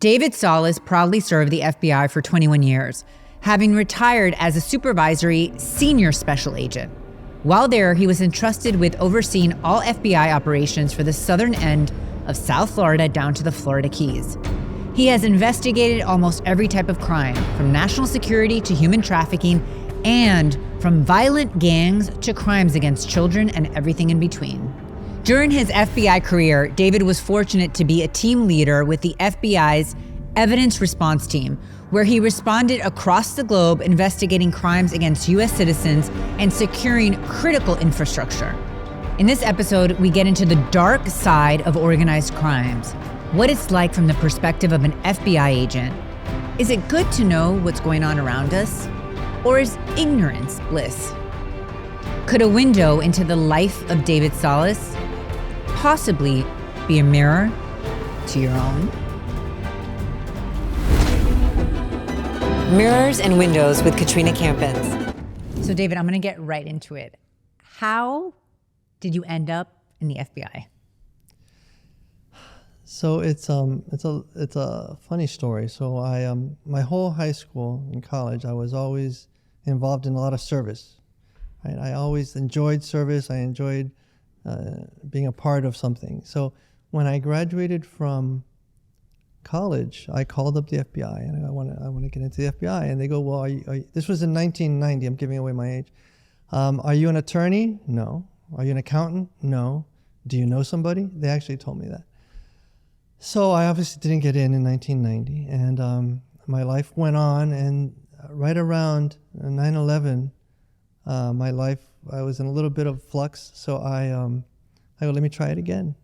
David Solis proudly served the FBI for 21 years, having retired as a supervisory senior special agent. While there, he was entrusted with overseeing all FBI operations for the southern end of South Florida down to the Florida Keys. He has investigated almost every type of crime, from national security to human trafficking, and from violent gangs to crimes against children and everything in between. During his FBI career, David was fortunate to be a team leader with the FBI's Evidence Response Team, where he responded across the globe investigating crimes against U.S. citizens and securing critical infrastructure. In this episode, we get into the dark side of organized crimes, what it's like from the perspective of an FBI agent. Is it good to know what's going on around us? Or is ignorance bliss? Could a window into the life of David Solis possibly be a mirror to your own? Mirrors and Windows with Katrina Campins. So David, I'm gonna get right into it. How did you end up in the FBI? So it's a funny story. So I my whole high school and college, I was always involved in a lot of service. Right? I always enjoyed service. I enjoyed being a part of something. So when I graduated from college, I called up the FBI and I want to get into the FBI. And they go, well, this was in 1990. I'm giving away my age. Are you an attorney? No. Are you an accountant? No. Do you know somebody? They actually told me that. So I obviously didn't get in 1990. And my life went on. And right around 9/11, my life, I was in a little bit of flux. So I go, let me try it again.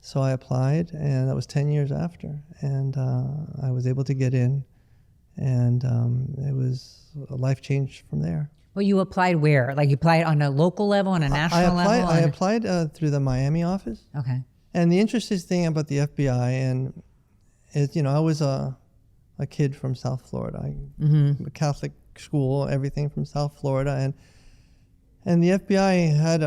So I applied, and that was 10 years after, and I was able to get in, and it was a life change from there. Well, you applied where? Like you applied on a local level, on a national level? I applied through the Miami office. Okay. And the interesting thing about the FBI, and is, I was a kid from South Florida, a Catholic school, everything from South Florida, and the FBI had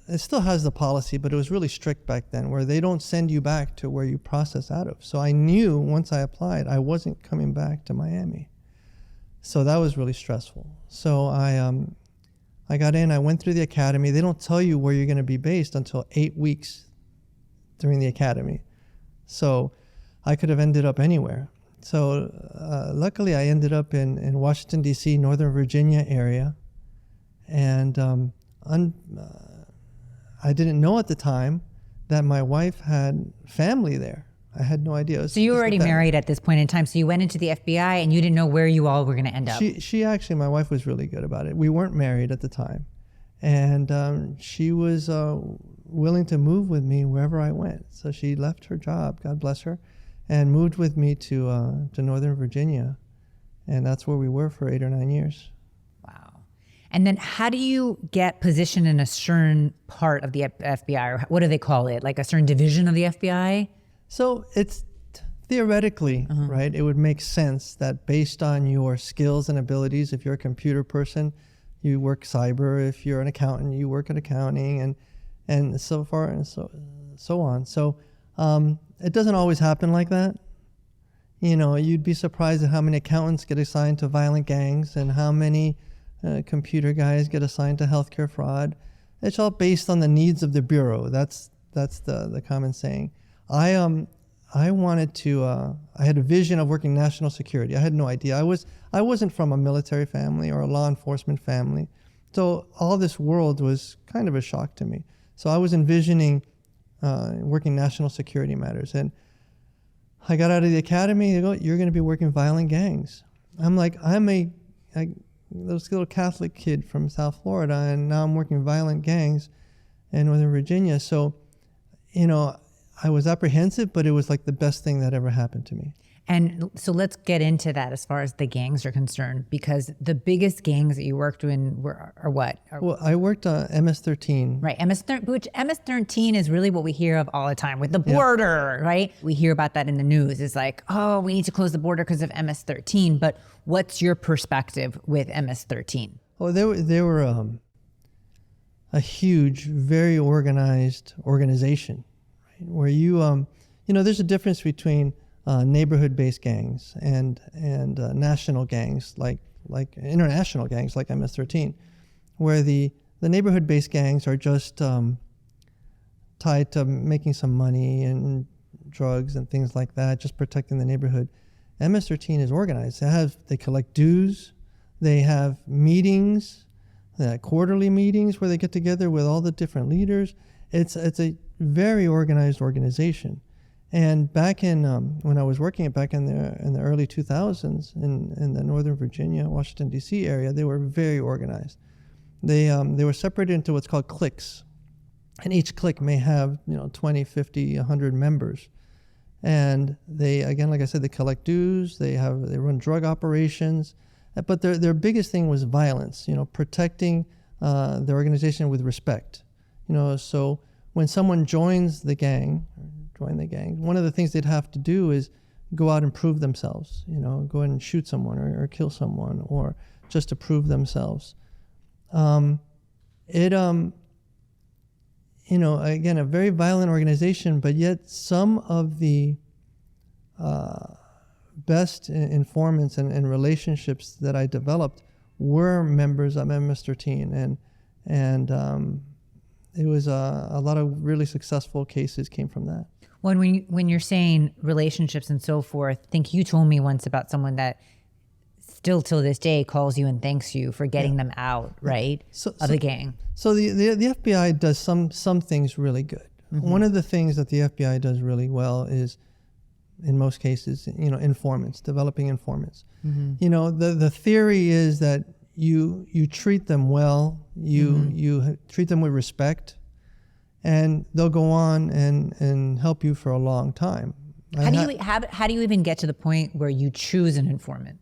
it still has the policy, but it was really strict back then, where they don't send you back to where you process out of. So I knew once I applied, I wasn't coming back to Miami. So that was really stressful. So I got in, I went through the academy. They don't tell you where you're going to be based until 8 weeks during the academy. So I could have ended up anywhere. So luckily I ended up in Washington, D.C., Northern Virginia area. And I didn't know at the time that my wife had family there. I had no idea. So you were already married at this point in time. So you went into the FBI and you didn't know where you all were going to end up. She actually, my wife was really good about it. We weren't married at the time. And she was willing to move with me wherever I went. So she left her job, God bless her, and moved with me to Northern Virginia. And that's where we were for 8 or 9 years. And then how do you get positioned in a certain part of the FBI, or what do they call it? Like a certain division of the FBI? So it's theoretically, right? It would make sense that based on your skills and abilities, if you're a computer person, you work cyber. If you're an accountant, you work at accounting, and so far and so on. So it doesn't always happen like that. You'd be surprised at how many accountants get assigned to violent gangs and how many computer guys get assigned to healthcare fraud. It's all based on the needs of the bureau. That's the common saying. I wanted to. I had a vision of working national security. I had no idea. I wasn't from a military family or a law enforcement family, so all this world was kind of a shock to me. So I was envisioning working national security matters, and I got out of the academy. They go, "You're going to be working violent gangs." I'm like, this little Catholic kid from South Florida, and now I'm working violent gangs in Northern Virginia. So, I was apprehensive, but it was like the best thing that ever happened to me. And so let's get into that as far as the gangs are concerned, because the biggest gangs that you worked in are what? Well, I worked MS-13. Right, which MS-13 is really what we hear of all the time with the border, right? We hear about that in the news. It's like, oh, we need to close the border because of MS-13. But what's your perspective with MS-13? Oh, they were a huge, very organized organization, right? Where there's a difference between neighborhood-based gangs and national gangs like international gangs like MS-13, where the neighborhood-based gangs are just tied to making some money and drugs and things like that, just protecting the neighborhood. MS-13 is organized. They collect dues. They have meetings, quarterly meetings where they get together with all the different leaders. It's a very organized organization. And back in when I was working back in the early 2000s in the Northern Virginia, Washington D.C. area, they were very organized. They were separated into what's called cliques, and each clique may have 20, 50, 100 members. And they, again, like I said, they collect dues. They run drug operations, but their biggest thing was violence. Protecting the organization with respect. So when someone joins the gang, one of the things they'd have to do is go out and prove themselves. Go ahead and shoot someone or kill someone, or just to prove themselves. Again, a very violent organization, but yet some of the best informants and relationships that I developed were members of MS-13, and it was a lot of really successful cases came from that. When you're saying relationships and so forth, I think you told me once about someone that still till this day calls you and thanks you for getting them out, right, of the gang. So the FBI does some things really good. Mm-hmm. One of the things that the FBI does really well is, in most cases, informants, developing informants. Mm-hmm. The theory is that you treat them well, you treat them with respect, and they'll go on and help you for a long time. How do you even get to the point where you choose an informant?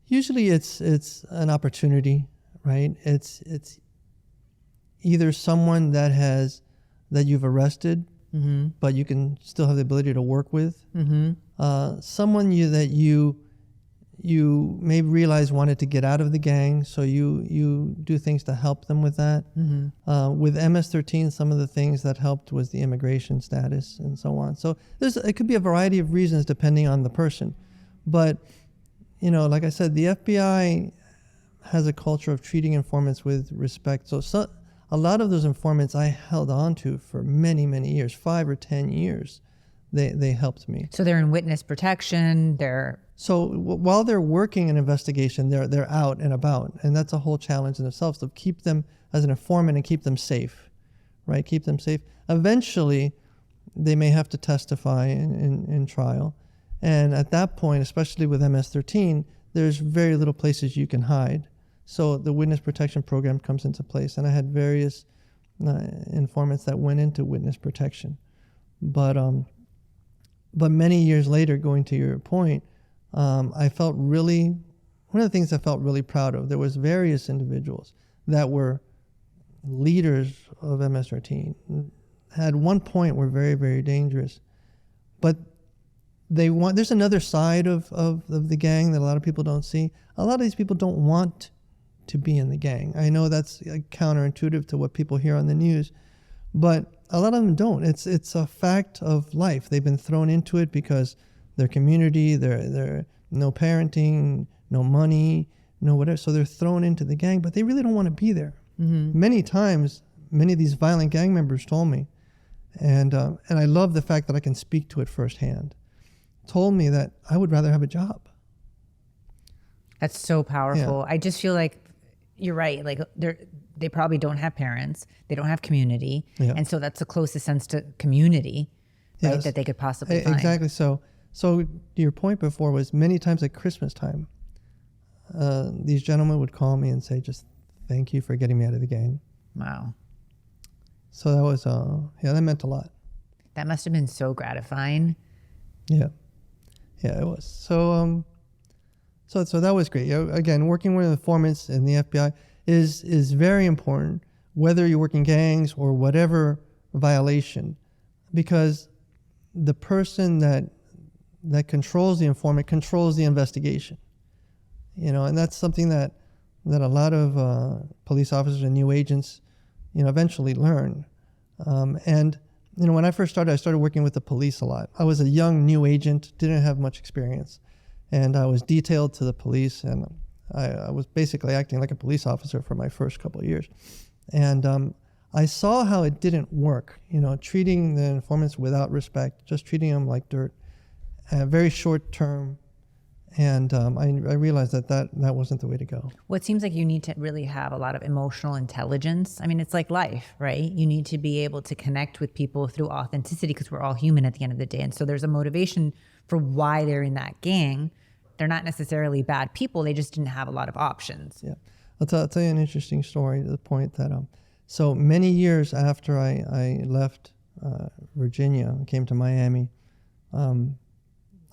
Usually it's an opportunity, right? It's either someone that you've arrested, mm-hmm. but you can still have the ability to work with. Mm-hmm. Someone that you may realize wanted to get out of the gang, so you do things to help them with that. Mm-hmm. With MS-13, some of the things that helped was the immigration status and so on. So it could be a variety of reasons depending on the person. But, like I said, the FBI has a culture of treating informants with respect. So a lot of those informants I held on to for many, many years, 5 or 10 years. They helped me. So they're in witness protection. So while they're working an investigation, they're out and about, and that's a whole challenge in itself. So keep them as an informant and keep them safe, right? Keep them safe. Eventually, they may have to testify in trial, and at that point, especially with MS-13, there's very little places you can hide. So the witness protection program comes into place, and I had various informants that went into witness protection, but many years later, going to your point, I felt one of the things I felt really proud of, there was various individuals that were leaders of MS-13, at one point were very, very dangerous, but there's another side of the gang that a lot of people don't see. A lot of these people don't want to be in the gang. I know that's counterintuitive to what people hear on the news, but a lot of them don't. It's a fact of life. They've been thrown into it because their community, they're no parenting, no money, no whatever. So they're thrown into the gang, but they really don't want to be there. Mm-hmm. Many times, many of these violent gang members told me, and I love the fact that I can speak to it firsthand, told me that I would rather have a job. That's so powerful. Yeah. I just feel like you're right. Like they probably don't have parents. They don't have community. Yeah. And so that's the closest sense to community, right, that they could possibly find. Exactly. So your point before was many times at Christmas time, these gentlemen would call me and say, just thank you for getting me out of the gang. Wow. So that was, that meant a lot. That must have been so gratifying. Yeah. Yeah, it was. So that was great. Again, working with informants in the FBI is very important, whether you're working gangs or whatever violation, because the person that controls the informant controls the investigation. And that's something that a lot of police officers and new agents, eventually learn. And when I first started, I started working with the police a lot. I was a young new agent, didn't have much experience, and I was detailed to the police, and I was basically acting like a police officer for my first couple of years. And I saw how it didn't work, treating the informants without respect, just treating them like dirt, very short term. And I realized that wasn't the way to go. Well, it seems like you need to really have a lot of emotional intelligence. I mean, it's like life, right? You need to be able to connect with people through authenticity because we're all human at the end of the day. And so there's a motivation for why they're in that gang. They're not necessarily bad people. They just didn't have a lot of options. Yeah. I'll tell you an interesting story to the point that so many years after I left Virginia and came to Miami,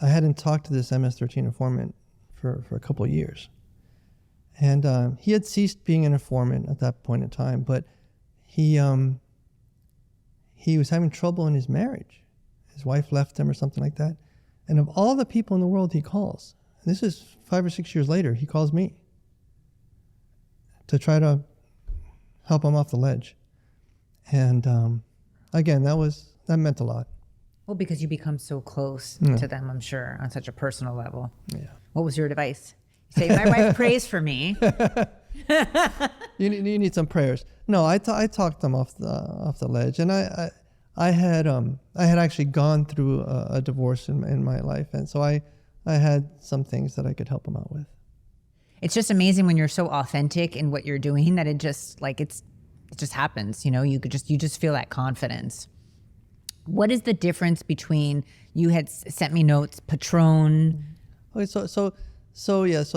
I hadn't talked to this MS-13 informant for a couple of years. And he had ceased being an informant at that point in time, but he was having trouble in his marriage. His wife left him or something like that. And of all the people in the world he calls, and this is 5 or 6 years later, he calls me to try to help him off the ledge. And again, that meant a lot. Well, because you become so close to them, I'm sure, on such a personal level. Yeah. What was your advice? You say, my wife prays for me. You need some prayers. No, I talked them off the ledge, and I had actually gone through a divorce in my life, and so I had some things that I could help him out with. It's just amazing when you're so authentic in what you're doing that it just happens. You just feel that confidence. What is the difference between, you had sent me notes, Patron? Okay, so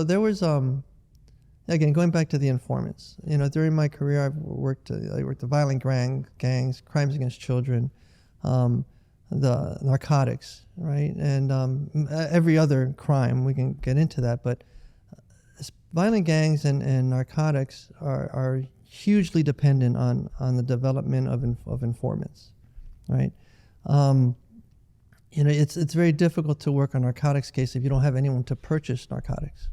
there was again, going back to the informants. During my career, I worked the violent gangs, crimes against children, the narcotics, right, and every other crime. We can get into that, but violent gangs and narcotics are hugely dependent on the development of informants, right? It's very difficult to work on a narcotics case if you don't have anyone to purchase narcotics,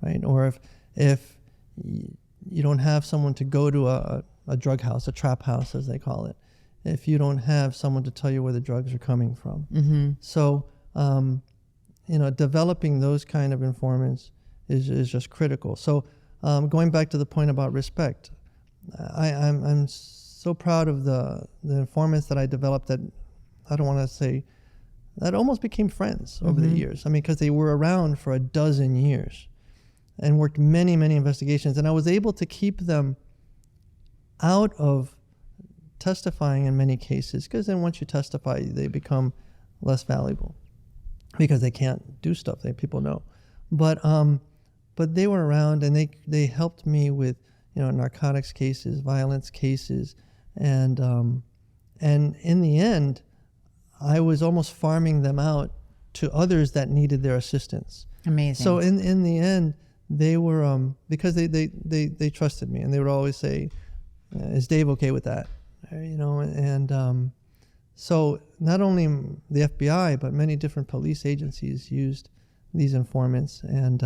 right? Or if you don't have someone to go to a drug house, a trap house as they call it, if you don't have someone to tell you where the drugs are coming from. Mm-hmm. So, developing those kind of informants is just critical. So, going back to the point about respect, I'm so proud of the informants that I developed that I don't want to say that almost became friends over the years. I mean, because they were around for a dozen years and worked many, many investigations. And I was able to keep them out of testifying in many cases, because then once you testify, they become less valuable because they can't do stuff that people know. But they were around, and they helped me with narcotics cases, violence cases, and in the end, I was almost farming them out to others that needed their assistance. Amazing. So in the end, they were because they trusted me, and they would always say, "Is Dave okay with that?" And so not only the FBI but many different police agencies used these informants, and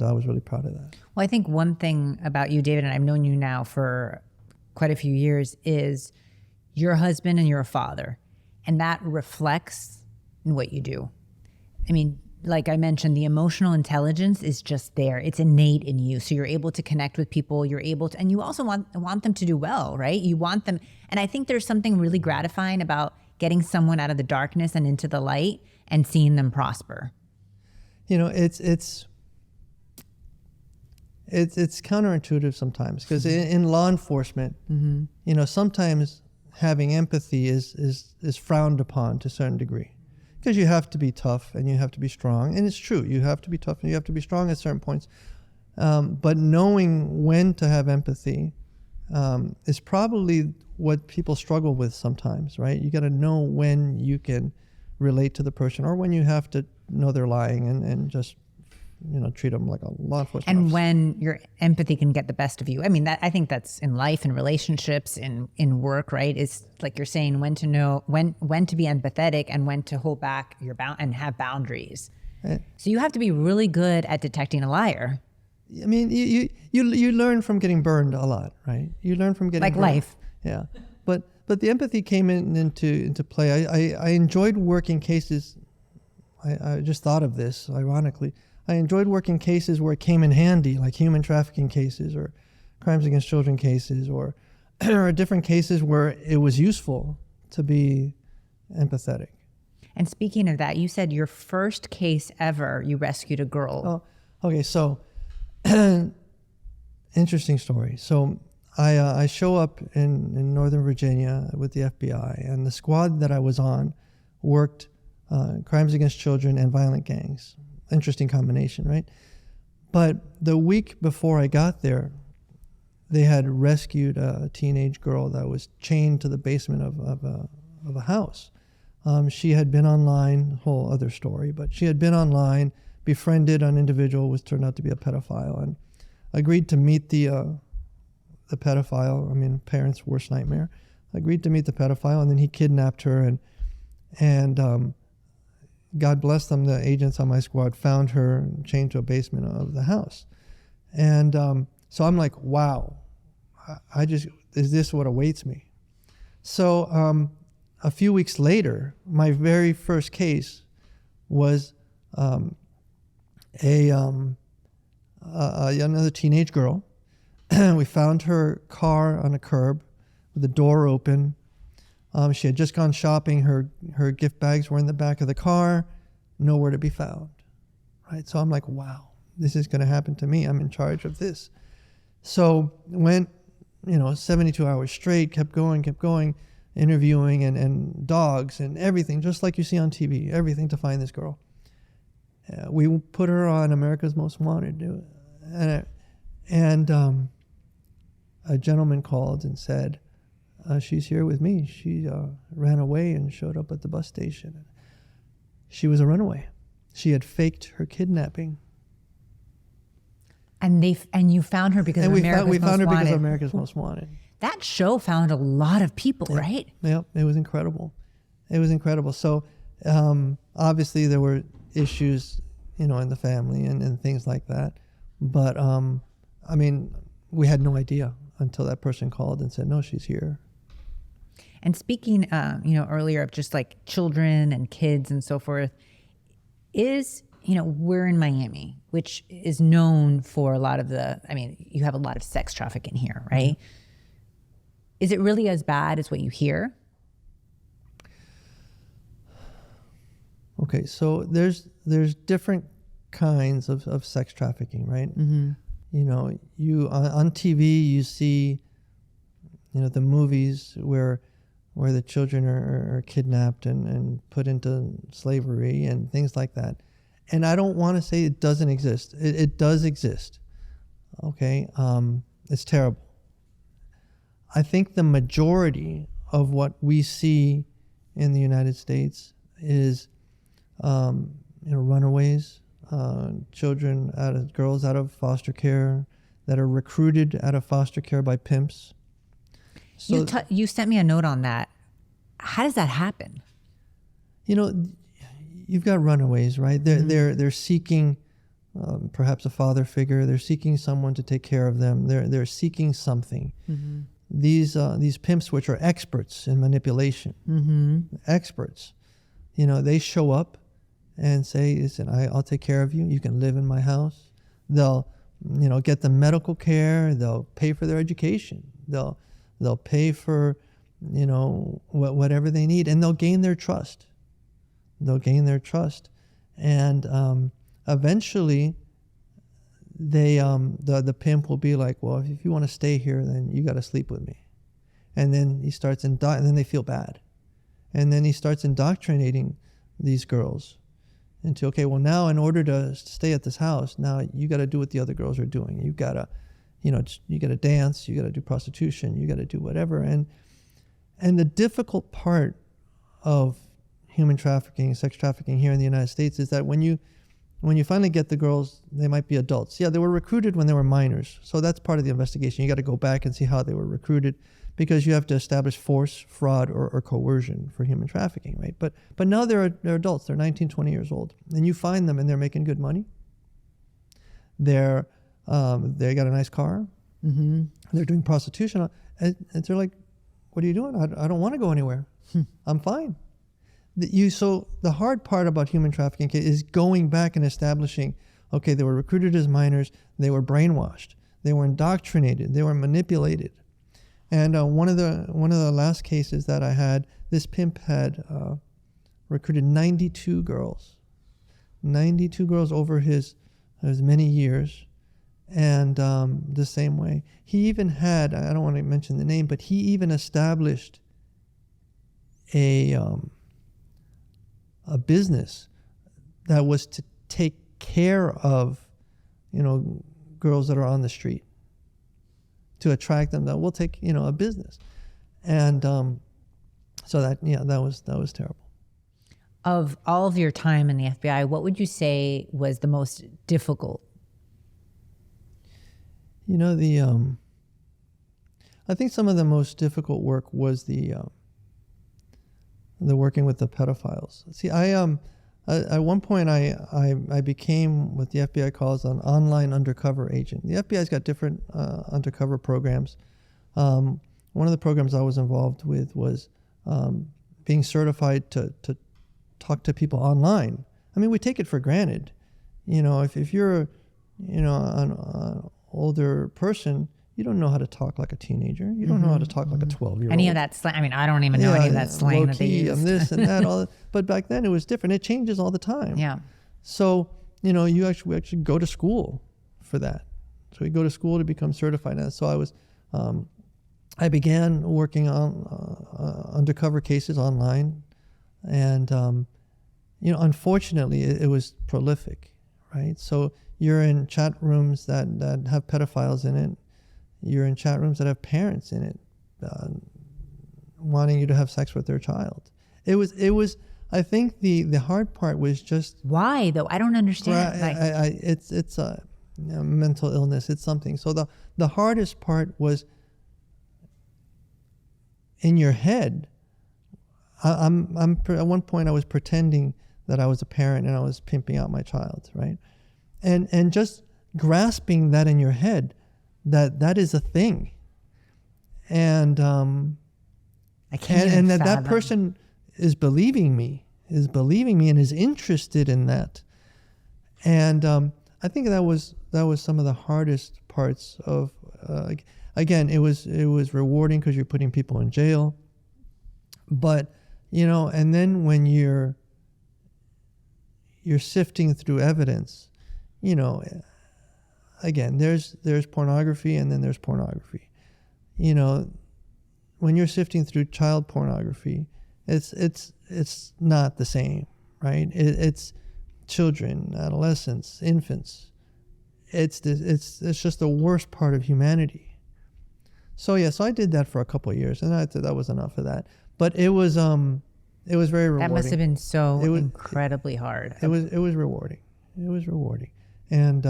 I was really proud of that. Well, I think one thing about you, David, and I've known you now for quite a few years, is you're a husband and you're a father, and that reflects in what you do. I mean, like I mentioned, the emotional intelligence is just there. It's innate in you. So you're able to connect with people. You're able to, and you also want them to do well, right? You want them. And I think there's something really gratifying about getting someone out of the darkness and into the light and seeing them prosper. It's counterintuitive sometimes, because in law enforcement, sometimes having empathy is frowned upon to a certain degree, because you have to be tough and you have to be strong. And it's true, you have to be tough and you have to be strong at certain points. But knowing when to have empathy is probably what people struggle with sometimes, right? You got to know when you can relate to the person, or when you have to know they're lying and just treat them like a law enforcement and officer. When your empathy can get the best of you. I mean, I think that's in life, in relationships, in work, right? Is like you're saying, when to know, when to be empathetic and when to hold back and have boundaries. So you have to be really good at detecting a liar. I mean, you learn from getting burned a lot, right? You learn from getting like burned. Life. Yeah. But but the empathy came into play. I enjoyed working cases. I just thought of this, ironically. I enjoyed working cases where it came in handy, like human trafficking cases or crimes against children cases, or different cases where it was useful to be empathetic. And speaking of that, you said your first case ever, you rescued a girl. Oh, okay. So, interesting story. So, I show up in Northern Virginia with the FBI, and the squad that I was on worked crimes against children and violent gangs. Interesting combination, right? But the week before I got there, they had rescued a teenage girl that was chained to the basement of a house. She had been online, whole other story, but she had been online, befriended an individual, was turned out to be a pedophile, and agreed to meet the pedophile. I mean, parents' worst nightmare. Agreed to meet the pedophile, and then he kidnapped her, and God bless them, the agents on my squad found her chained to a basement of the house. And so I'm like, wow, is this what awaits me? So a few weeks later, my very first case was another teenage girl. We found her car on a curb with the door open. She had just gone shopping. Her gift bags were in the back of the car, nowhere to be found. Right? So I'm like, wow, this is going to happen to me. I'm in charge of this. So went, 72 hours straight, kept going, interviewing and dogs and everything, just like you see on TV, everything to find this girl. We put her on America's Most Wanted. And a gentleman called and said, she's here with me. She ran away and showed up at the bus station. She was a runaway. She had faked her kidnapping. And you found her because of America's Most Wanted. We found her because of America's Most Wanted. That show found a lot of people, yeah. right? Yeah, it was incredible. So obviously there were issues, in the family and things like that. But we had no idea until that person called and said, no, she's here. And speaking, earlier of just like children and kids and so forth, we're in Miami, which is known for a lot of you have a lot of sex trafficking here, right? Mm-hmm. Is it really as bad as what you hear? Okay, so there's different kinds of sex trafficking, right? Mm-hmm. You on TV you see, the movies where the children are kidnapped and put into slavery and things like that. And I don't want to say it doesn't exist. It does exist. Okay, it's terrible. I think the majority of what we see in the United States is, runaways, girls out of foster care that are recruited out of foster care by pimps. So you sent me a note on that. How does that happen? You've got runaways, right? They're seeking perhaps a father figure. They're seeking someone to take care of them. They're seeking something. Mm-hmm. These pimps, which are experts in manipulation, mm-hmm. experts, they show up and say, listen, I'll take care of you. You can live in my house. They'll, get them medical care. They'll pay for their education. They'll pay for, whatever they need, and they'll gain their trust. And eventually, the pimp will be like, well, if you want to stay here, then you got to sleep with me. And then he starts and then they feel bad, and then he starts indoctrinating these girls into, okay, well, now in order to stay at this house, now you got to do what the other girls are doing. You got to, you got to dance, you got to do prostitution, you got to do whatever. And the difficult part of human trafficking, sex trafficking here in the United States is that when you finally get the girls, they might be adults. Yeah, they were recruited when they were minors. So that's part of the investigation. You got to go back and see how they were recruited, because you have to establish force, fraud, or coercion for human trafficking, right? But now they're adults. They're 19, 20 years old. And you find them and they're making good money. They got a nice car. Mm-hmm. They're doing prostitution. And they're like, what are you doing? I don't want to go anywhere. I'm fine. So the hard part about human trafficking is going back and establishing, okay, they were recruited as minors, they were brainwashed, they were indoctrinated, they were manipulated. And one of the last cases that I had, this pimp had recruited 92 girls over his many years, and the same way. He even had, I don't want to mention the name, but he even established a business that was to take care of, girls that are on the street, to attract them. That we'll take, a business, and so that was terrible. Of all of your time in the FBI, what would you say was the most difficult? I think some of the most difficult work was the working with the pedophiles. See, at one point I became what the FBI calls an online undercover agent. The FBI's got different undercover programs. One of the programs I was involved with was being certified to talk to people online. I mean, we take it for granted. If you're an older person, you don't know how to talk like a teenager. You don't know how to talk like a 12-year-old. Any of that slang? I mean, I don't even know any of that slang that they use. And this and that. All that. But back then it was different. It changes all the time. Yeah. So, we actually go to school for that. So we go to school to become certified. And so I began working on undercover cases online. And, unfortunately, it was prolific, right? So you're in chat rooms that have pedophiles in it. You're in chat rooms that have parents in it, wanting you to have sex with their child. It was. I think the hard part was just why though. I don't understand. It's a mental illness. It's something. So the hardest part was in your head. At one point I was pretending that I was a parent and I was pimping out my child, right? And just grasping that in your head, that is a thing, and I can't and that person is believing me and is interested in that, and I think that was some of the hardest parts of. Again, it was rewarding because you're putting people in jail, but and then when you're sifting through evidence, again, there's pornography and then there's pornography. When you're sifting through child pornography, it's not the same, right? It's children, adolescents, infants. It's just the worst part of humanity. So I did that for a couple of years, and that was enough of that. But it was very rewarding. That must have been so incredibly hard. It was rewarding. It was rewarding, and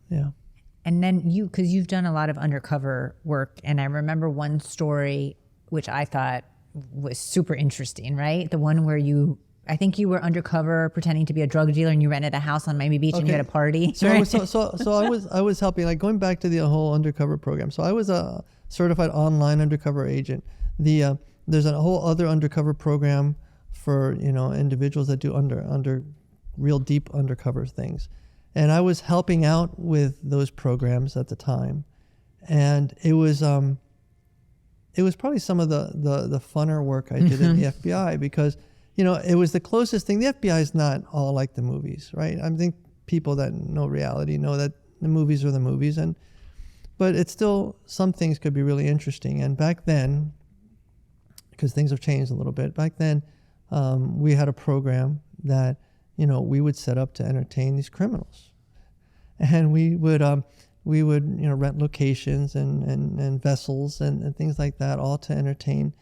yeah. And then because you've done a lot of undercover work, and I remember one story which I thought was super interesting, right? The one where I think you were undercover pretending to be a drug dealer, and you rented a house on Miami Beach, and you had a party. So I was helping, like going back to the whole undercover program. So I was a certified online undercover agent. There's a whole other undercover program for individuals that do under real deep undercover things, and I was helping out with those programs at the time, and it was probably some of the funner work I did in the FBI because it was the closest thing. The FBI is not all like the movies, right? I think people that know reality know that the movies are the movies, but it's still, some things could be really interesting. And back then, because things have changed a little bit, back then we had a program that we would set up to entertain these criminals, and we would rent locations and vessels and things like that, all to entertain.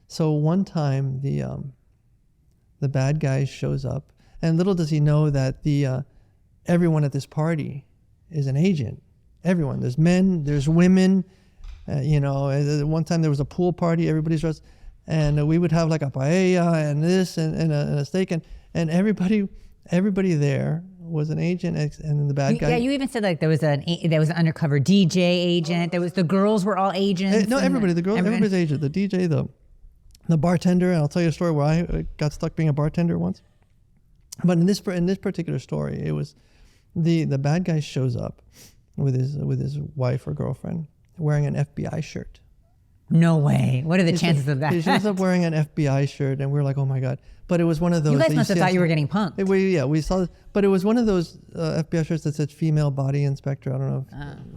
So one time the bad guy shows up, and little does he know that everyone at this party is an agent. Everyone. There's men, there's women. One time there was a pool party, everybody's dressed, and we would have like a paella and this and a steak, and everybody there was an agent, and then the bad guy. Yeah, you even said like there was an undercover DJ agent. There was the girls were all agents. No, everybody. The girls, everybody's agent. The DJ, the bartender. And I'll tell you a story where I got stuck being a bartender once. But in this particular story, it was the bad guy shows up with his wife or girlfriend wearing an FBI shirt. No way. What are the chances of that? He shows up wearing an FBI shirt, and we're like, oh my God. But it was one of those. You guys must have thought you were getting punked. We saw, but it was one of those FBI shirts that said female body inspector. I don't know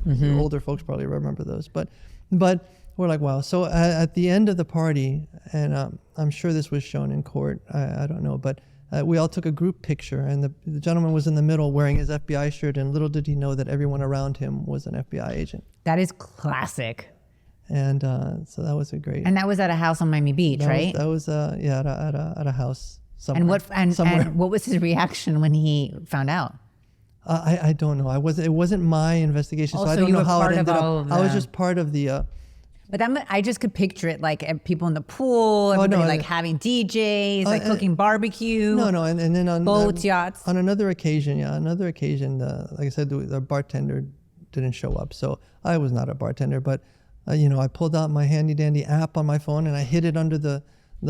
if older folks probably remember those. But we're like, wow. So at the end of the party, and I'm sure this was shown in court, I don't know, but we all took a group picture, and the gentleman was in the middle wearing his FBI shirt, and little did he know that everyone around him was an FBI agent. That is classic. And so that was a great. And that was at a house on Miami Beach, right? That was at a house somewhere. And what was his reaction when he found out? I don't know. It wasn't my investigation, so I Also, don't you know were how it part of ended all up. of I was the- just part of the. But I just could picture it like people in the pool, everybody like having DJs, like cooking barbecue. No, and then on boats, yachts. On another occasion, like I said, the bartender didn't show up, so I was not a bartender, but. I pulled out my handy dandy app on my phone and I hid it under the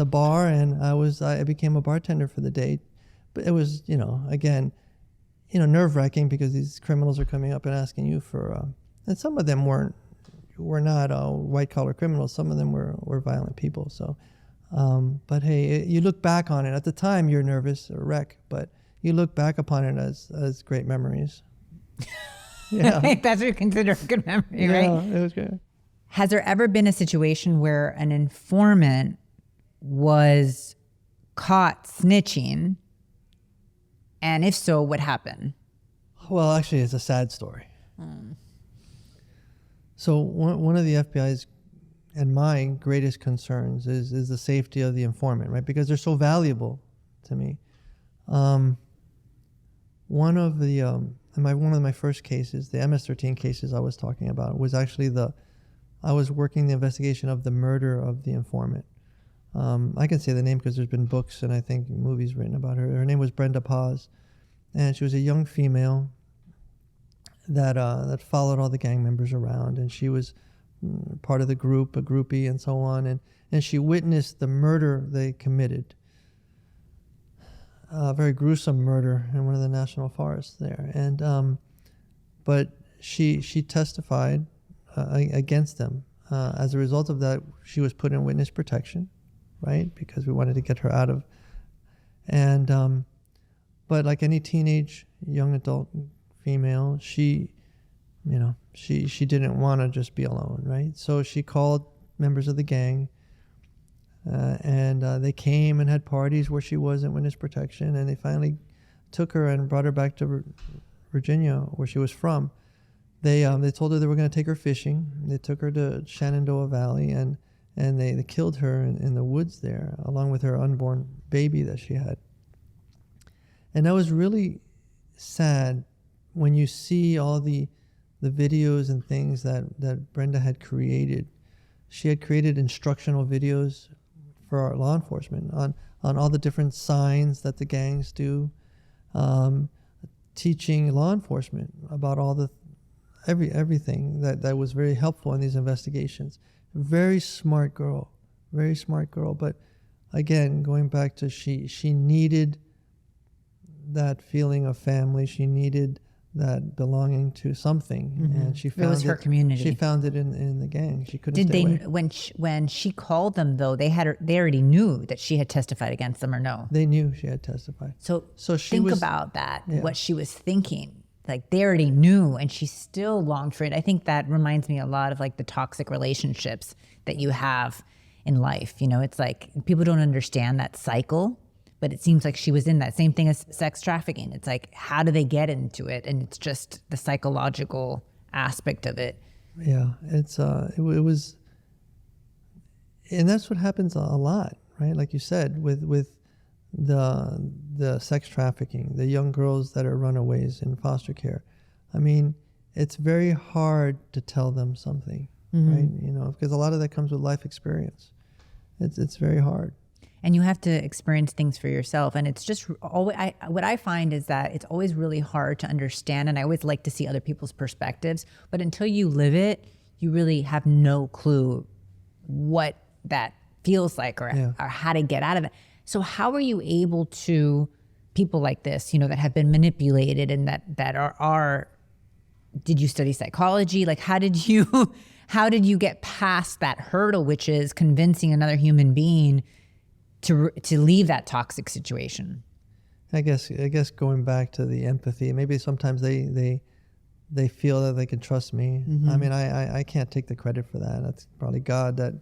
bar, and I became a bartender for the day. But it was, again, nerve wracking because these criminals are coming up and asking you for, and some of them were not white collar criminals. Some of them were violent people. So, but hey, you look back on it at the time, you're nervous, a wreck, but you look back upon it as great memories. Yeah, that's what you consider a good memory, yeah, right? It was good. Has there ever been a situation where an informant was caught snitching? And if so, what happened? Well, actually, it's a sad story. So one of the FBI's and my greatest concerns is the safety of the informant, right? Because they're so valuable to me. One of my first cases, the MS-13 cases I was talking about, was actually I was working the investigation of the murder of the informant. I can say the name because there's been books and I think movies written about her. Her name was Brenda, and she was a young female that followed all the gang members around, and she was part of the group, a groupie, and so on. And she witnessed the murder they committed, a very gruesome murder in one of the national forests there. And but she testified against them. As a result of that, she was put in witness protection, right? Because we wanted to get her out of. And but like any teenage young adult female, she didn't want to just be alone, right? So she called members of the gang, and they came and had parties where she was in witness protection, and they finally took her and brought her back to Virginia, where she was from. They told her they were going to take her fishing. They took her to Shenandoah Valley, and they killed her in the woods there, along with her unborn baby that she had. And that was really sad when you see all the videos and things that Brenda had created. She had created instructional videos for our law enforcement on all the different signs that the gangs do, teaching law enforcement about all the everything that was very helpful in these investigations. Very smart girl, but again, going back to she needed that feeling of family. She needed that belonging to something, and she found it was her community. She found it in the gang. She couldn't stay away. When she called them though, they already knew that she had testified against them, or no? They knew she had testified. So she think about that. Yeah. What she was thinking. Like they already knew, and she still longed for it. I think that reminds me a lot of like the toxic relationships that you have in life. It's like people don't understand that cycle, but it seems like she was in that same thing as sex trafficking. It's like, how do they get into it? And it's just the psychological aspect of it. Yeah, it was, and that's what happens a lot, right? Like you said, with the sex trafficking, the young girls that are runaways in foster care. I mean, it's very hard to tell them something, right? Because a lot of that comes with life experience. It's very hard. and you have to experience things for yourself. And it's just always, what I find is that it's always really hard to understand. And I always like to see other people's perspectives, but until you live it, you really have no clue what that feels like or how to get out of it. So how are you able to, people like this, you know, that have been manipulated and that are did you study psychology? Like, how did you get past that hurdle, which is convincing another human being to leave that toxic situation? I guess going back to the empathy, maybe sometimes they feel that they can trust me. I mean, I can't take the credit for that. That's probably God that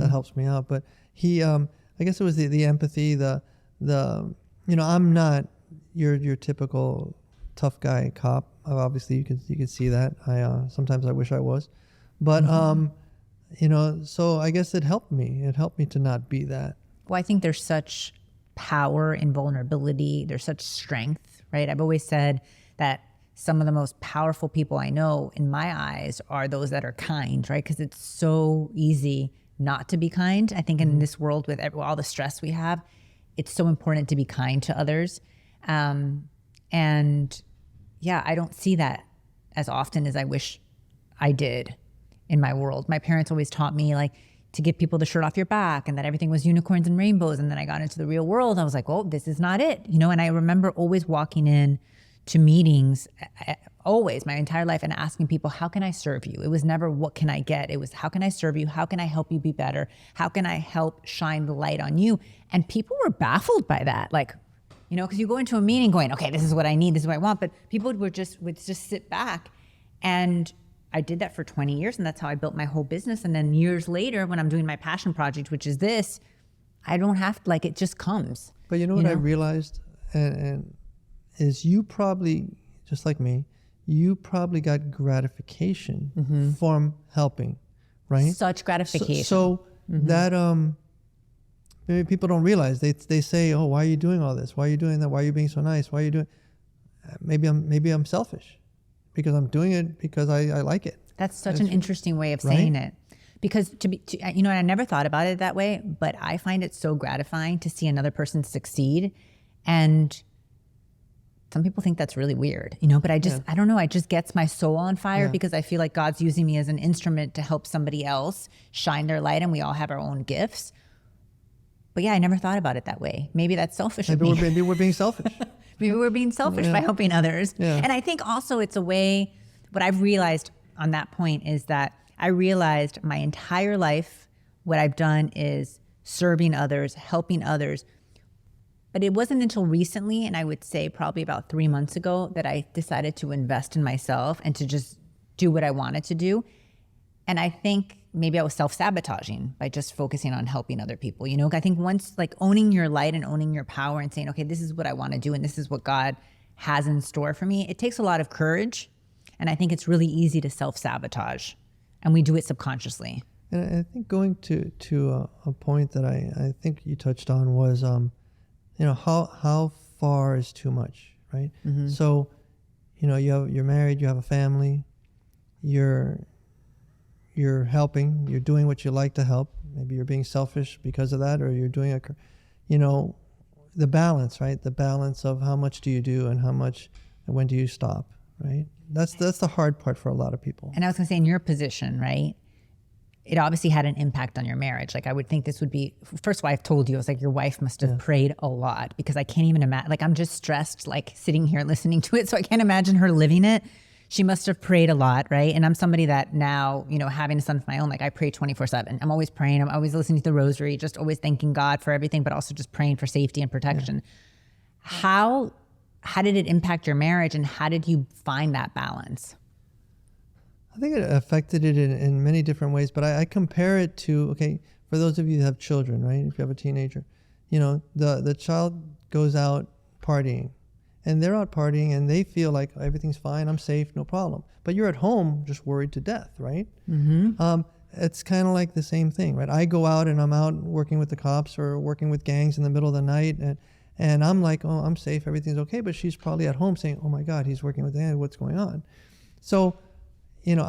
helps me out. But he, I guess it was the empathy, the you know, I'm not your typical tough guy cop. Obviously, you can see that. Sometimes I wish I was, but you know. So I guess it helped me. It helped me to not be that. Well, I think there's such power in vulnerability. There's such strength, right? I've always said that some of the most powerful people I know, in my eyes, are those that are kind, right? Because it's so easy not to be kind. I think in this world with all the stress we have, it's so important to be kind to others. And yeah, I don't see that as often as I wish I did in my world. My parents always taught me like to get people the shirt off your back and that everything was unicorns and rainbows. And then I got into the real world. I was like, oh, this is not it. You know, and I remember always walking in to meetings, always my entire life, and asking people, how can I serve you? It was never, what can I get? It was, how can I serve you? How can I help you be better? How can I help shine the light on you? And people were baffled by that. Like, you know, because you go into a meeting going, okay, this is what I need, this is what I want. But people would just sit back. And I did that for 20 years. And that's how I built my whole business. And then years later, when I'm doing my passion project, which is this, I don't have to, like, it just comes. But you know what I realized? And is you probably, just like me, you probably got gratification from helping, right? Such gratification. So that, maybe people don't realize. They say, oh, why are you doing all this? Why are you doing that? Why are you being so nice? Why are you doing? Maybe I'm selfish because I'm doing it because I like it. That's such an interesting way of saying it. Because you know, I never thought about it that way, but I find it so gratifying to see another person succeed. And some people think that's really weird, you know, but I don't know. It just gets my soul on fire because I feel like God's using me as an instrument to help somebody else shine their light, and we all have our own gifts. But yeah, I never thought about it that way. Maybe that's selfish of me. Maybe we're being selfish. Maybe we're being selfish by helping others. Yeah. And I think also it's a way, what I've realized on that point is that I realized my entire life, what I've done is serving others, helping others. But it wasn't until recently, and I would say probably about 3 months ago, that I decided to invest in myself and to just do what I wanted to do. And I think maybe I was self-sabotaging by just focusing on helping other people. You know, I think once, like, owning your light and owning your power and saying, okay, this is what I want to do and this is what God has in store for me, it takes a lot of courage. And I think it's really easy to self-sabotage, and we do it subconsciously. And I think going to a point that I think you touched on was, you know, how far is too much, right? So, you know, you're married, you have a family, you're helping, you're doing what you like to help. Maybe you're being selfish because of that, or you're doing you know, the balance, right? The balance of how much do you do and when do you stop, right? That's the hard part for a lot of people. And I was gonna say, in your position, right, it obviously had an impact on your marriage. Like, I would think this would be, first of all, I've told you, I was like, your wife must have prayed a lot, because I can't even imagine, like, I'm just stressed, like, sitting here listening to it. So I can't imagine her living it. She must have prayed a lot, right? And I'm somebody that now, you know, having a son of my own, like, I pray 24/7. I'm always praying. I'm always listening to the rosary, just always thanking God for everything, but also just praying for safety and protection. How did it impact your marriage, and how did you find that balance? I think it affected it in many different ways, but I compare it to, okay, for those of you that have children, right? If you have a teenager, you know, the child goes out partying, and they're out partying and they feel like everything's fine, I'm safe, no problem. But you're at home just worried to death, right? It's kind of like the same thing, right? I go out and I'm out working with the cops or working with gangs in the middle of the night, and I'm like, oh, I'm safe, everything's okay. But she's probably at home saying, oh my God, he's working with the gang, what's going on? So, you know,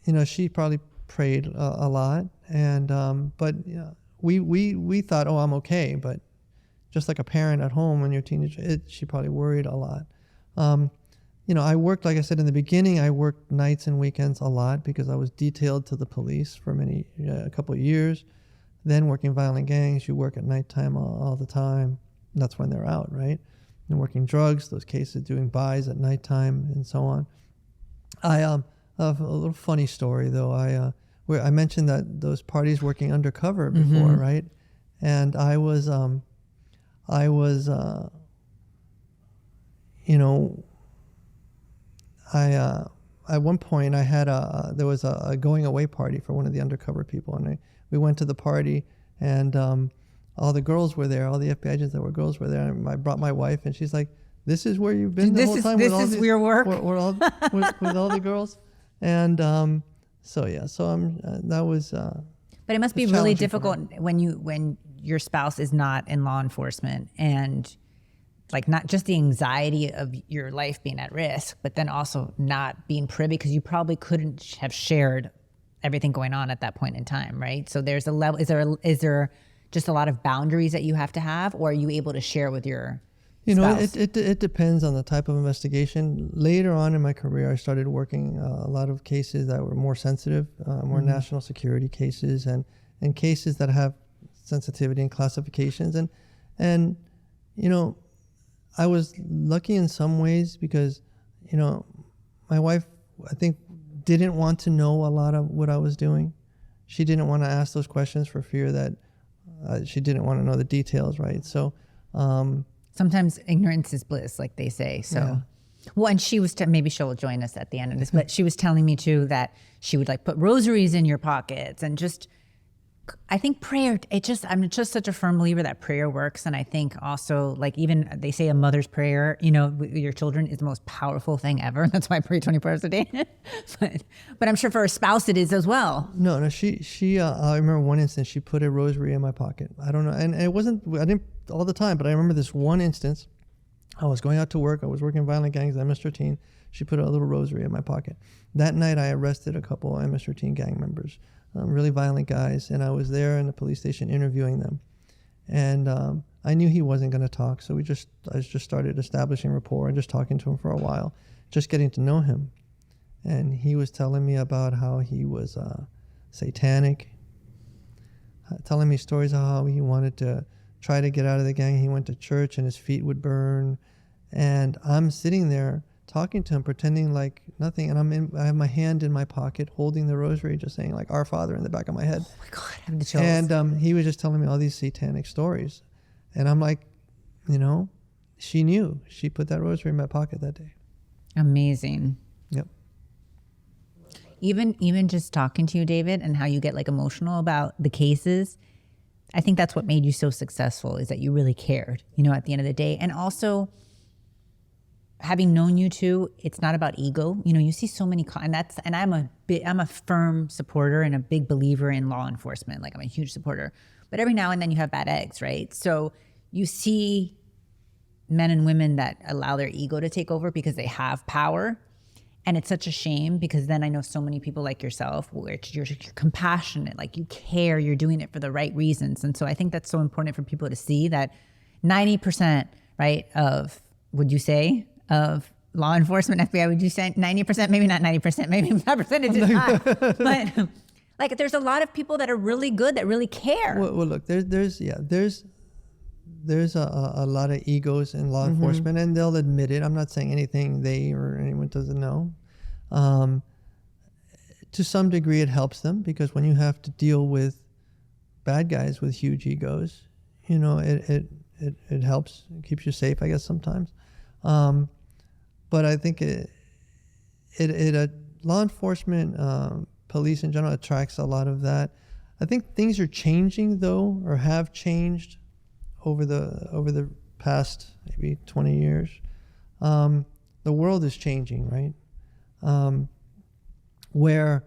you know, she probably prayed a lot, and but you know, we thought, oh, I'm okay, but just like a parent at home when you're a teenager, she probably worried a lot. I worked, like I said in the beginning, I worked nights and weekends a lot because I was detailed to the police for a couple of years. Then working violent gangs, you work at nighttime all the time. That's when they're out, right? And working drugs, those cases, doing buys at nighttime and so on. I have a little funny story though. Where I mentioned that those parties working undercover before, right? And I was at one point I had there was a going away party for one of the undercover people, and we went to the party, and all the girls were there, all the FBI agents that were girls were there, and I brought my wife, and she's like, "This is where you've been the whole time with all these, your work with all the girls," and that was. But it must be really difficult when your spouse is not in law enforcement, and like not just the anxiety of your life being at risk, but then also not being privy, because you probably couldn't have shared everything going on at that point in time, right? So there's a level. Is there just a lot of boundaries that you have to have, or are you able to share with your spouse? It depends on the type of investigation. Later on in my career, I started working a lot of cases that were more sensitive, more national security cases, and cases that have sensitivity and classifications. And I was lucky in some ways because, my wife, I think, didn't want to know a lot of what I was doing. She didn't want to ask those questions for fear that she didn't want to know the details, right? So sometimes ignorance is bliss, like they say. So, yeah. Well, and she was, maybe she'll join us at the end of this, but she was telling me too that she would like put rosaries in your pockets and just, I think prayer, I'm just such a firm believer that prayer works. And I think also, like, even they say a mother's prayer, with your children is the most powerful thing ever. That's why I pray 24 hours a day. but I'm sure for a spouse it is as well. No, she I remember one instance, she put a rosary in my pocket. I don't know. And it wasn't, I didn't all the time, but I remember this one instance. I was going out to work. I was working violent gangs at MS-13. She put a little rosary in my pocket. That night I arrested a couple of MS-13 gang members. Really violent guys, and I was there in the police station interviewing them, and I knew he wasn't going to talk, so I just started establishing rapport and just talking to him for a while, just getting to know him. And he was telling me about how he was satanic, telling me stories of how he wanted to try to get out of the gang. He went to church and his feet would burn, and I'm sitting there talking to him, pretending like nothing, and I have my hand in my pocket holding the rosary, just saying like Our Father in the back of my head. Oh my God, I have the chills. And he was just telling me all these satanic stories, and I'm like, she knew. She put that rosary in my pocket that day. Amazing. Yep. Even just talking to you, David, and how you get like emotional about the cases, I think that's what made you so successful, is that you really cared, at the end of the day. And also, having known you too, it's not about ego. You see so many, and I'm a firm supporter and a big believer in law enforcement. Like, I'm a huge supporter. But every now and then you have bad eggs, right? So you see men and women that allow their ego to take over because they have power. And it's such a shame, because then I know so many people like yourself, where you're compassionate, like you care, you're doing it for the right reasons. And so I think that's so important for people to see that 90%, right, of, would you say, of law enforcement, FBI, would you say 90%, maybe not 90%, maybe that percentage is high, but like there's a lot of people that are really good, that really care. Well look, there's a lot of egos in law enforcement, and they'll admit it. I'm not saying anything they or anyone doesn't know. To some degree it helps them, because when you have to deal with bad guys with huge egos, it helps. It keeps you safe, I guess, sometimes. But I think law enforcement, police in general, attracts a lot of that. I think things are changing though, or have changed over the past maybe 20 years. The world is changing, right? Where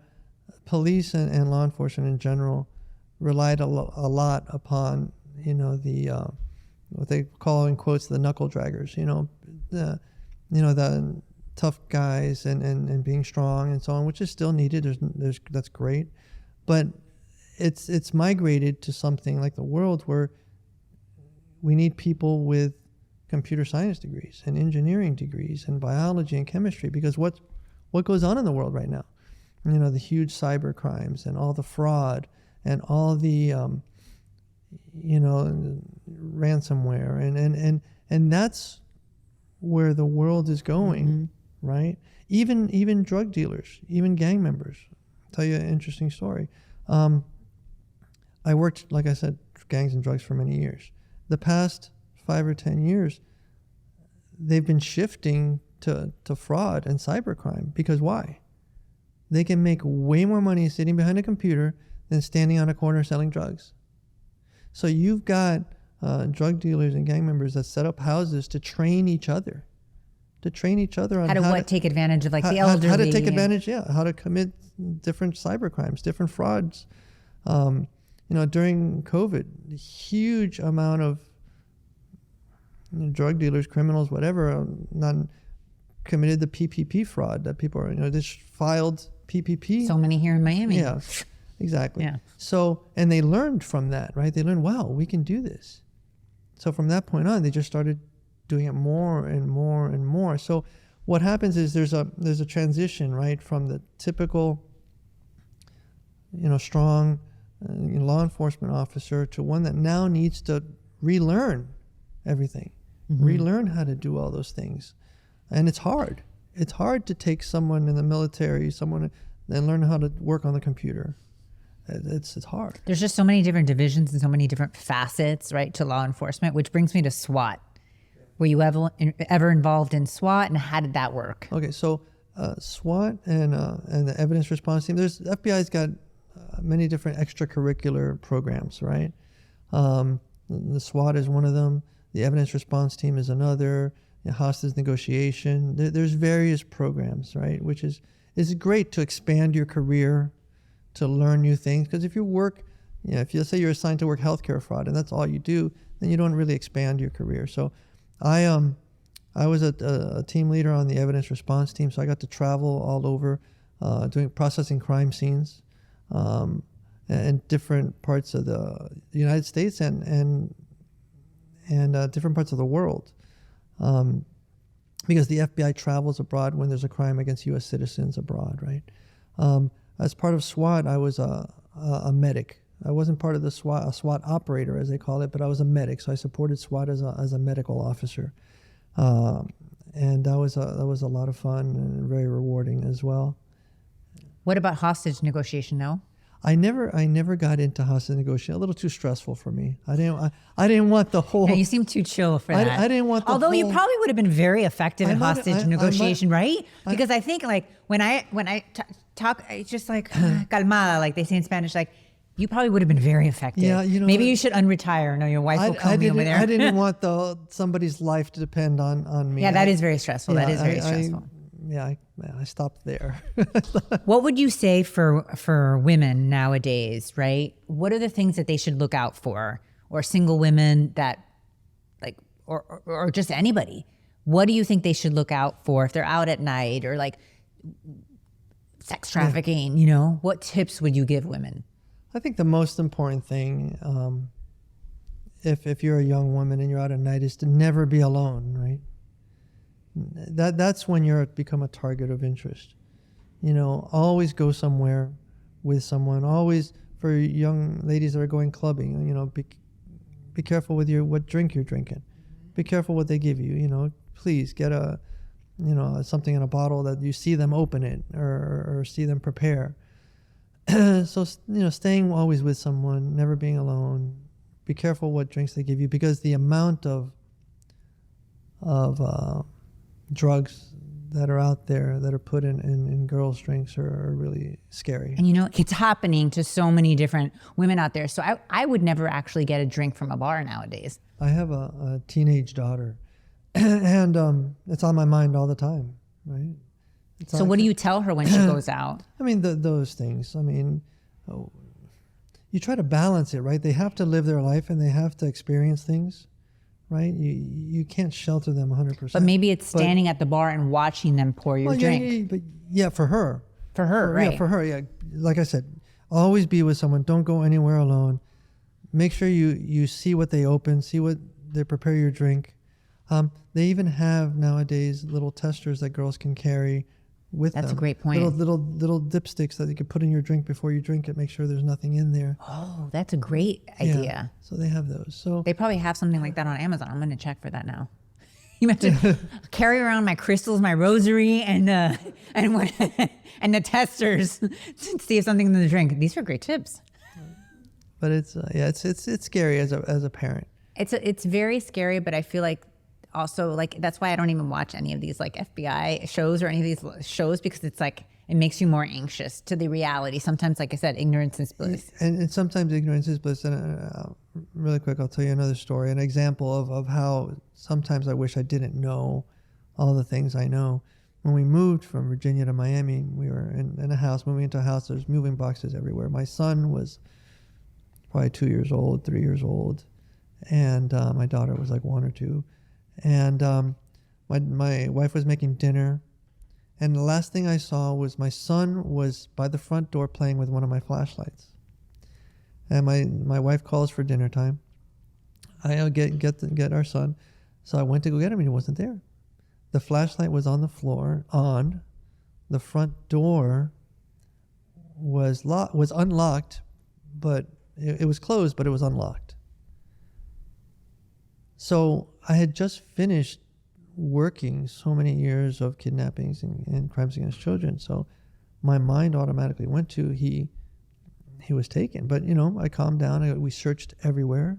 police and law enforcement in general relied a lot upon, the what they call in quotes the knuckle draggers, the tough guys and being strong and so on, which is still needed. There's that's great, but it's migrated to something like the world where we need people with computer science degrees and engineering degrees and biology and chemistry, because what goes on in the world right now, the huge cyber crimes and all the fraud and all the ransomware and that's where the world is going, right? Even drug dealers, even gang members. I'll tell you an interesting story. I worked, like I said, gangs and drugs for many years. The past 5 or 10 years, they've been shifting to fraud and cybercrime. Because why? They can make way more money sitting behind a computer than standing on a corner selling drugs. So you've got drug dealers and gang members that set up houses to train each other. On how to take advantage of like the elderly. How to take advantage, how to commit different cyber crimes, different frauds. During COVID, a huge amount of drug dealers, criminals, whatever, committed the PPP fraud that people are, they filed PPP. So many here in Miami. Yeah, exactly. Yeah. So, and they learned from that, right? They learned, wow, we can do this. So from that point on, they just started doing it more and more and more. So what happens is there's a transition, right, from the typical, strong law enforcement officer to one that now needs to relearn everything, relearn how to do all those things. And it's hard. It's hard to take someone in the military, and learn how to work on the computer. It's hard. There's just so many different divisions and so many different facets, right, to law enforcement, which brings me to SWAT. Were you ever involved in SWAT, and how did that work? Okay, so SWAT and the evidence response team, FBI's got many different extracurricular programs, right? The SWAT is one of them. The evidence response team is another. Hostage negotiation. There's various programs, right? Which is great to expand your career, to learn new things. Because if you work, if you say you're assigned to work healthcare fraud and that's all you do, then you don't really expand your career. So I was a team leader on the evidence response team, so I got to travel all over, processing crime scenes, and different parts of the United States and different parts of the world. Because the FBI travels abroad when there's a crime against U.S. citizens abroad, right? As part of SWAT, I was a medic. I wasn't part of the SWAT, a SWAT operator, as they call it, but I was a medic. So I supported SWAT as a medical officer, and that was a lot of fun and very rewarding as well. What about hostage negotiation? No. I never got into hostage negotiation. A little too stressful for me. I didn't want the whole. Yeah, you seem too chill for that. I didn't want the Although whole, you probably would have been very effective in hostage negotiation, right? Because I think like when I talk, it's just like calmada, like they say in Spanish, like you probably would have been very effective. Yeah, maybe you should unretire. No, your wife will call me over there. I didn't want somebody's life to depend on me. Yeah, that is very stressful. That is very stressful. I stopped there. What would you say for women nowadays, right? What are the things that they should look out for, or single women that, like, or just anybody? What do you think they should look out for if they're out at night, or like sex trafficking? What tips would you give women? I think the most important thing, if you're a young woman and you're out at night, is to never be alone, right? That's when you're become a target of interest. Always go somewhere with someone. Always, for young ladies that are going clubbing, be careful with what drink you're drinking. Be careful what they give you. Please get something in a bottle that you see them open it or see them prepare. So staying always with someone, never being alone. Be careful what drinks they give you, because the amount of drugs that are out there that are put in girls' drinks are really scary. And it's happening to so many different women out there. So I would never actually get a drink from a bar nowadays. I have a teenage daughter, and it's on my mind all the time, right? So what do you tell her when she goes out? Those things. You try to balance it, right? They have to live their life and they have to experience things. Right, you can't shelter them 100%. But maybe it's standing at the bar and watching them pour your drink. For her. For her, right? Yeah, for her. Yeah, like I said, Always be with someone. Don't go anywhere alone. Make sure you see what they open, see what they prepare your drink. They even have nowadays little testers that girls can carry with them. That's a great point. Little dipsticks that you can put in your drink before you drink it. Make sure there's nothing in there. Oh, that's a great idea. Yeah, so they have those. So they probably have something like that on Amazon. I'm going to check for that now. You have to carry around my crystals, my rosary, and the testers to see if something's in the drink. These are great tips. But it's scary as a parent. It's very scary, but I feel like also like that's why I don't even watch any of these like FBI shows or any of these shows, because it's like it makes you more anxious to the reality. Sometimes, like I said, ignorance is bliss. And sometimes ignorance is bliss. And really quick, I'll tell you another story, an example of how sometimes I wish I didn't know all the things I know. When we moved from Virginia to Miami, we were in a house. Moving into a house, there's moving boxes everywhere. My son was probably 2 years old, 3 years old, and my daughter was like 1 or 2. And my wife was making dinner, and the last thing I saw was my son was by the front door playing with one of my flashlights. And my wife calls for dinner time. I get our son, so I went to go get him, and he wasn't there. The flashlight was on the floor. The front door was unlocked, but it was closed, but it was unlocked. So I had just finished working so many years of kidnappings and crimes against children. So my mind automatically went to he was taken. But, I calmed down. We searched everywhere,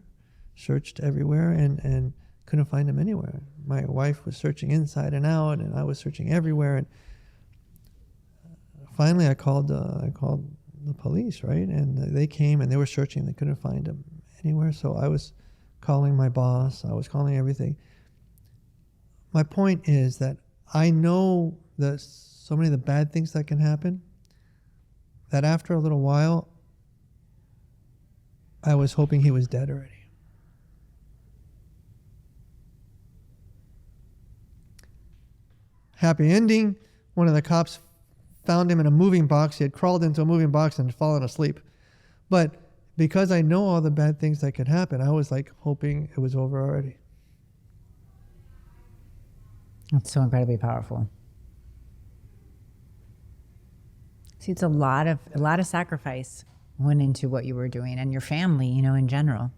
and couldn't find him anywhere. My wife was searching inside and out, and I was searching everywhere. And finally I called the police, right? And they came and they were searching. They couldn't find him anywhere. So I was calling my boss. I was calling everything. My point is that I know that so many of the bad things that can happen, that after a little while, I was hoping he was dead already. Happy ending. One of the cops found him in a moving box. He had crawled into a moving box and fallen asleep. But because I know all the bad things that could happen, I was like hoping it was over already. That's so incredibly powerful. See, it's a lot of sacrifice went into what you were doing and your family, in general.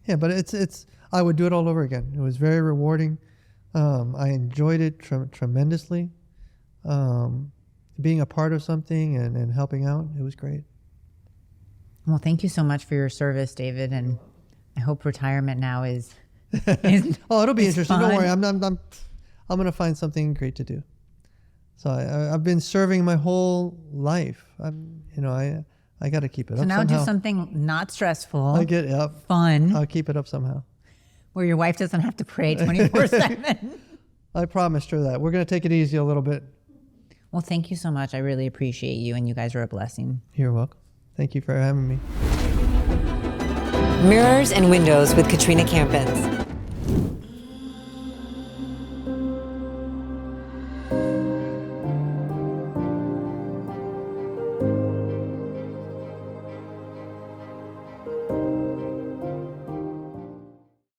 Yeah, but it's I would do it all over again. It was very rewarding. I enjoyed it tremendously. Being a part of something and helping out, it was great. Well, thank you so much for your service, David, and I hope retirement now is oh, it'll be interesting. Fun. Don't worry, I'm going to find something great to do. So I've been serving my whole life. I got to keep it up. So now somehow. do something not stressful. Fun. I'll keep it up somehow. Where your wife doesn't have to pray 24/7. I promised her that. We're going to take it easy a little bit. Well, thank you so much. I really appreciate you, and you guys are a blessing. You're welcome. Thank you for having me. Mirrors and Windows with Katrina Campins.